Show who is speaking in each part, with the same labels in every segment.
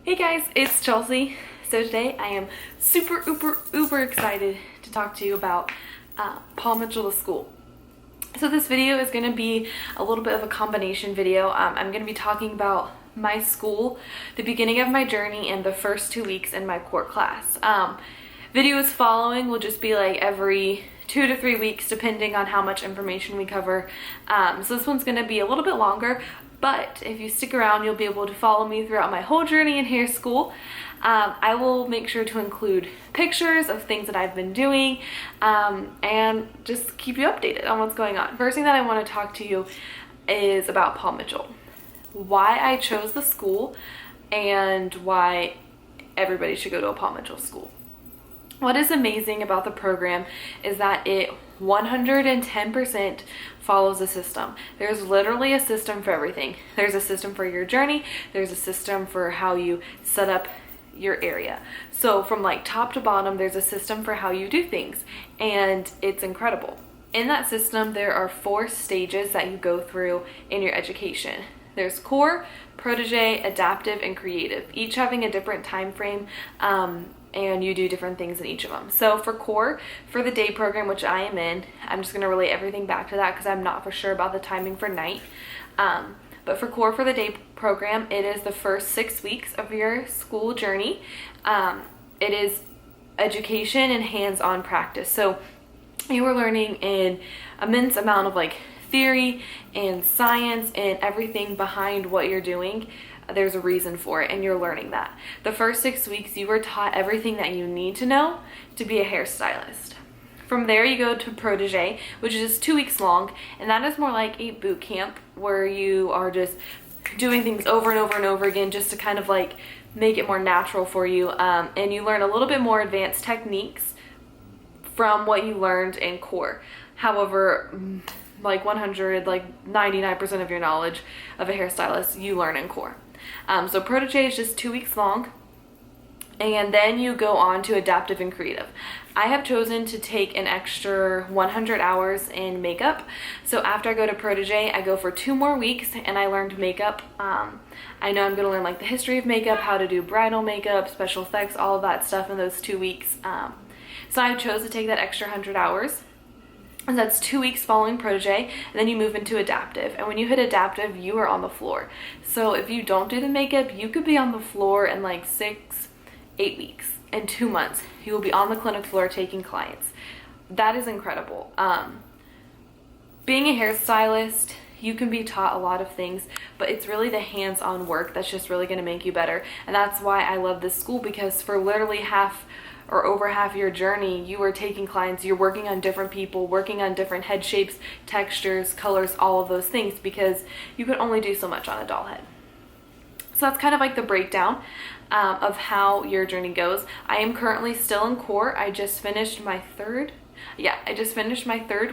Speaker 1: Hey guys, it's Chelsea. So today I am super uber excited to talk to you about Paul Mitchell the School. So this video is going to be a little bit of a combination video. I'm going to be talking about my school, the beginning of my journey, and the first 2 weeks in my core class. Videos following will just be like every 2 to 3 weeks depending on how much information we cover. So this one's going to be a little bit longer, but if you stick around you'll be able to follow me throughout my whole journey in hair school. I will make sure to include pictures of things that I've been doing and just keep you updated on what's going on. First thing that I want to talk to you is about Paul Mitchell. Why I chose the school and why everybody should go to a Paul Mitchell school. What is amazing about the program is that it 110% follows a system. There's literally a system for everything. There's a system for your journey. There's a system for how you set up your area. So from like top to bottom, there's a system for how you do things, and it's incredible. In that system, there are 4 stages that you go through in your education. There's core, protege, adaptive, and creative, each having a different time frame, and you do different things in each of them. So for core, for the day program, which I am in, I'm just going to relate everything back to that because I'm not for sure about the timing for night. But for core, for the day program, it is the first 6 weeks of your school journey. It is education and hands-on practice. So you are learning an immense amount of like theory and science and everything behind what you're doing. There's a reason for it, and you're learning that. The first 6 weeks, you were taught everything that you need to know to be a hairstylist. From there, you go to protege, which is 2 weeks long, and that is more like a boot camp where you are just doing things over and over and over again just to kind of like make it more natural for you, and you learn a little bit more advanced techniques from what you learned in core. However, like 99% of your knowledge of a hairstylist you learn in core. So protege is just 2 weeks long, and then you go on to adaptive and creative. I have chosen to take an extra 100 hours in makeup. So after I go to protege, I go for 2 more weeks and I learned makeup. I know I'm going to learn like the history of makeup, how to do bridal makeup, special effects, all of that stuff in those 2 weeks. So I chose to take that extra 100 hours. And that's 2 weeks following protege, and then you move into adaptive. And when you hit adaptive, you are on the floor. So if you don't do the makeup, you could be on the floor in like 6-8 weeks. In 2 months, you will be on the clinic floor taking clients. That is incredible. Being a hairstylist, you can be taught a lot of things, but it's really the hands-on work that's just really going to make you better. And that's why I love this school, because for literally half or over half your journey, you are taking clients, you're working on different people, working on different head shapes, textures, colors, all of those things, because you can only do so much on a doll head. So that's kind of like the breakdown of how your journey goes. I am currently still in core. I just finished my third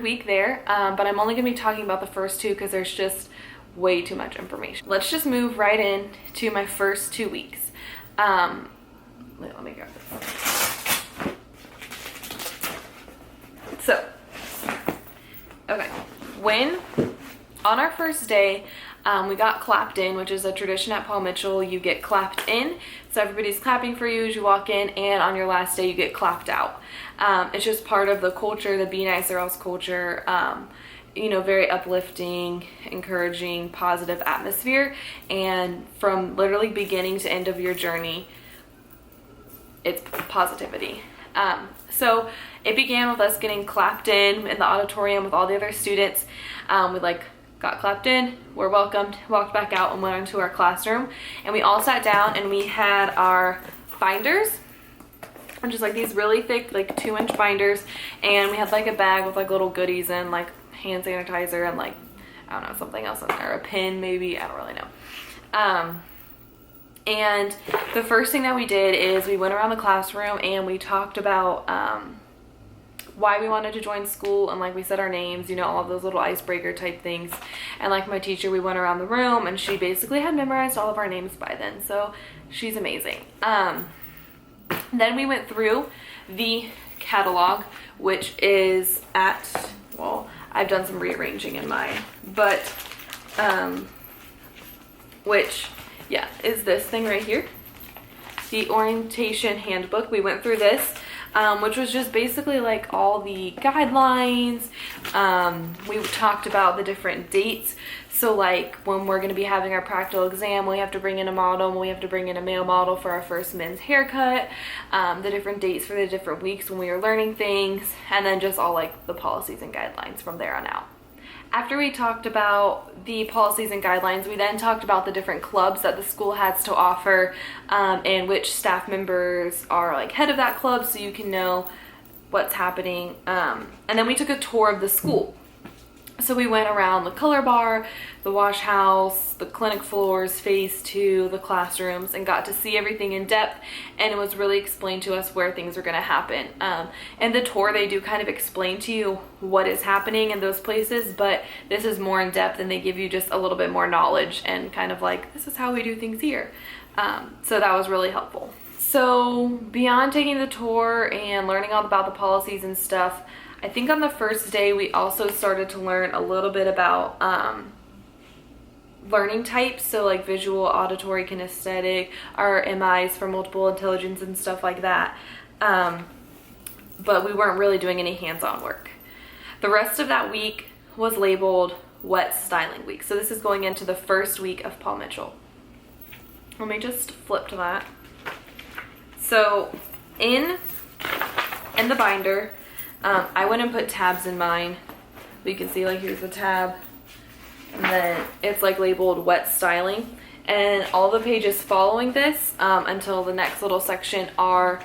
Speaker 1: week there, but I'm only going to be talking about the first 2 because there's just way too much information. Let's just move right in to my first 2 weeks. Let me grab this. So, okay, on our first day, we got clapped in, which is a tradition at Paul Mitchell. You get clapped in, so everybody's clapping for you as you walk in, and on your last day you get clapped out. It's just part of the culture, the Be Nice or Else culture, very uplifting, encouraging, positive atmosphere, and from literally beginning to end of your journey, it's positivity. So it began with us getting clapped in the auditorium with all the other students. We got clapped in, were welcomed, walked back out, and went into our classroom. And we all sat down and we had our binders, which is like these really thick, like 2-inch binders. And we had like a bag with like little goodies and like hand sanitizer and like, I don't know, something else in there, a pin maybe, I don't really know. And the first thing that we did is we went around the classroom and we talked about why we wanted to join school, and like we said our names, all of those little icebreaker type things. And like my teacher, we went around the room and she basically had memorized all of our names by then, so she's amazing. Then we went through the catalog, which is I've done some rearranging in mine, but which, yeah, is this thing right here. the orientation handbook. We went through this, which was just basically like all the guidelines. We talked about the different dates. So like when we're going to be having our practical exam, we have to bring in a model, and we have to bring in a male model for our first men's haircut, the different dates for the different weeks when we are learning things, and then just all like the policies and guidelines from there on out. After we talked about the policies and guidelines, we then talked about the different clubs that the school has to offer, and which staff members are like head of that club, so you can know what's happening. And then we took a tour of the school. So we went around the color bar, the wash house, the clinic floors, phase 2, the classrooms, and got to see everything in depth, and it was really explained to us where things are going to happen. And the tour, they do kind of explain to you what is happening in those places, but this is more in depth, and they give you just a little bit more knowledge and kind of like, this is how we do things here. So that was really helpful. So beyond taking the tour and learning all about the policies and stuff, I think on the first day we also started to learn a little bit about learning types, so like visual, auditory, kinesthetic, our MIs for multiple intelligence and stuff like that. But we weren't really doing any hands-on work. The rest of that week was labeled Wet Styling Week. So this is going into the first week of Paul Mitchell. Let me just flip to that. So in the binder, I went and put tabs in mine. You can see like here's the tab, and then it's like labeled Wet Styling, and all the pages following this until the next little section are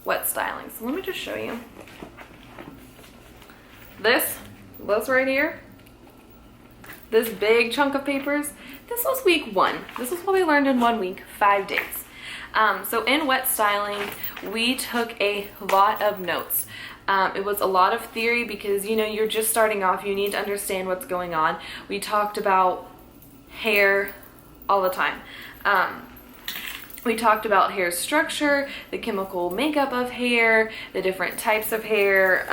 Speaker 1: Wet Styling. So let me just show you. This right here, this big chunk of papers, this was week 1. This is what we learned in 1 week, 5 days. So in Wet Styling, we took a lot of notes. It was a lot of theory because, you know, you're just starting off. You need to understand what's going on. We talked about hair all the time. We talked about hair structure, the chemical makeup of hair, the different types of hair.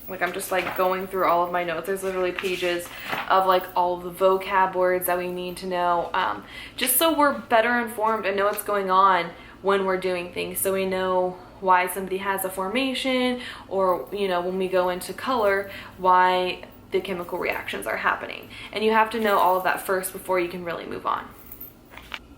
Speaker 1: Like I'm just like going through all of my notes. There's literally pages of like all of the vocab words that we need to know, just so we're better informed and know what's going on when we're doing things, so we know why somebody has a formation, or, you know, when we go into color, why the chemical reactions are happening. And you have to know all of that first before you can really move on.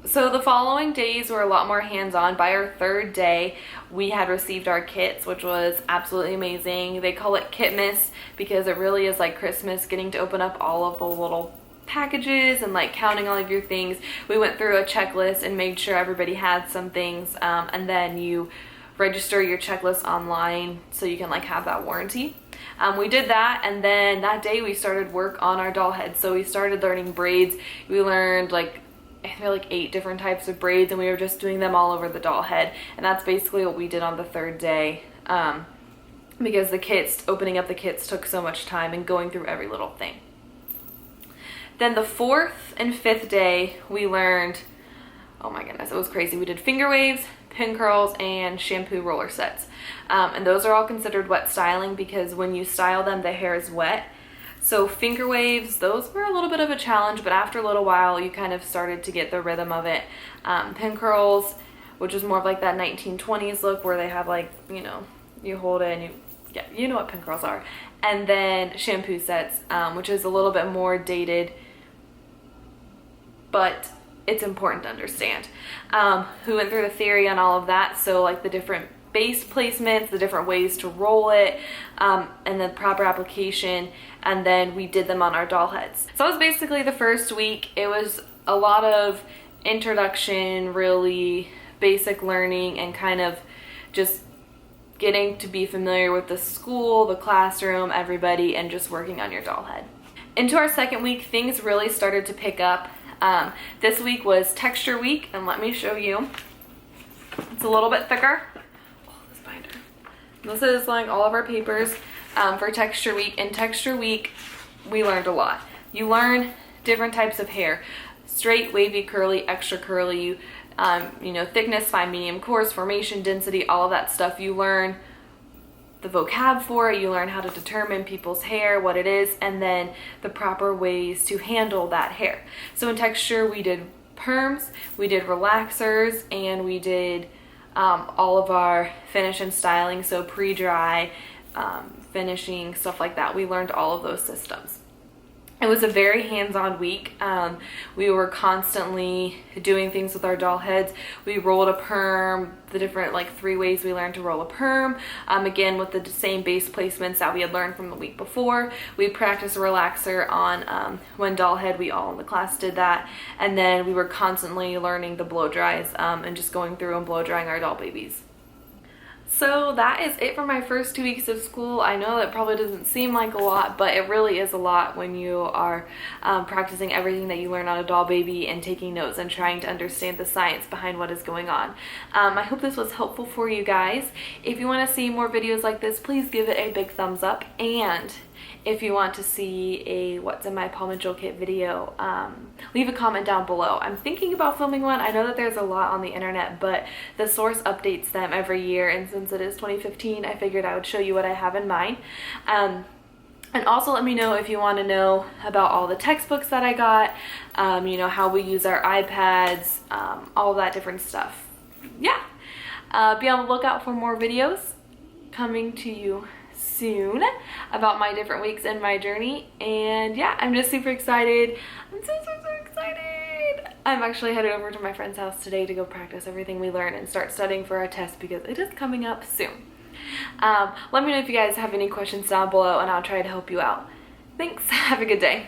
Speaker 1: So the following days were a lot more hands-on. By our 3rd day, we had received our kits, which was absolutely amazing. They call it Kitmas because it really is like Christmas, getting to open up all of the little packages and like counting all of your things. We went through a checklist and made sure everybody had some things, and then you register your checklist online so you can like have that warranty. We did that, and then that day we started work on our doll heads. So we started learning braids. We learned like, I think like 8 different types of braids, and we were just doing them all over the doll head. And that's basically what we did on the 3rd day, because the kits, opening up the kits took so much time and going through every little thing. Then the 4th and 5th day we learned, oh my goodness, it was crazy. We did finger waves, pin curls, and shampoo roller sets. And those are all considered wet styling because when you style them, the hair is wet. So finger waves, those were a little bit of a challenge, but after a little while, you kind of started to get the rhythm of it. Pin curls, which is more of like that 1920s look where they have like, you know, you hold it and yeah, you know what pin curls are. And then shampoo sets, which is a little bit more dated, but it's important to understand. We went through the theory on all of that, so like the different base placements, the different ways to roll it, and the proper application, and then we did them on our doll heads. So it was basically the first week. It was a lot of introduction, really basic learning, and kind of just getting to be familiar with the school, the classroom, everybody, and just working on your doll head. Into our 2nd week, things really started to pick up. This week was texture week, and let me show you. It's a little bit thicker. Oh, this binder. This is like all of our papers for texture week. In texture week, we learned a lot. You learn different types of hair: straight, wavy, curly, extra curly, you know, thickness, fine, medium, coarse, formation, density, all of that stuff. You learn the vocab for it, you learn how to determine people's hair, what it is, and then the proper ways to handle that hair. So in texture, we did perms, we did relaxers, and we did all of our finish and styling, so pre-dry, finishing, stuff like that. We learned all of those systems. It was a very hands-on week. We were constantly doing things with our doll heads. We rolled a perm, the different 3 ways we learned to roll a perm. Again, with the same base placements that we had learned from the week before. We practiced a relaxer on one doll head. We all in the class did that. And then we were constantly learning the blow dries and just going through and blow drying our doll babies. So that is it for my first 2 weeks of school. I know that probably doesn't seem like a lot, but it really is a lot when you are practicing everything that you learn on a doll baby and taking notes and trying to understand the science behind what is going on. I hope this was helpful for you guys. If you want to see more videos like this, please give it a big thumbs up. And if you want to see a What's in My Paw Mitchell Kit video, leave a comment down below. I'm thinking about filming one. I know that there's a lot on the internet, but the source updates them every year, and since it is 2015, I figured I would show you what I have in mind. And also let me know if you want to know about all the textbooks that I got, you know, how we use our iPads, all that different stuff. Yeah. Be on the lookout for more videos coming to you soon about my different weeks in my journey. And yeah, I'm just super excited. I'm so excited. I'm actually headed over to my friend's house today to go practice everything we learn and start studying for our test because it is coming up soon. Let me know if you guys have any questions down below and I'll try to help you out. Thanks. Have a good day.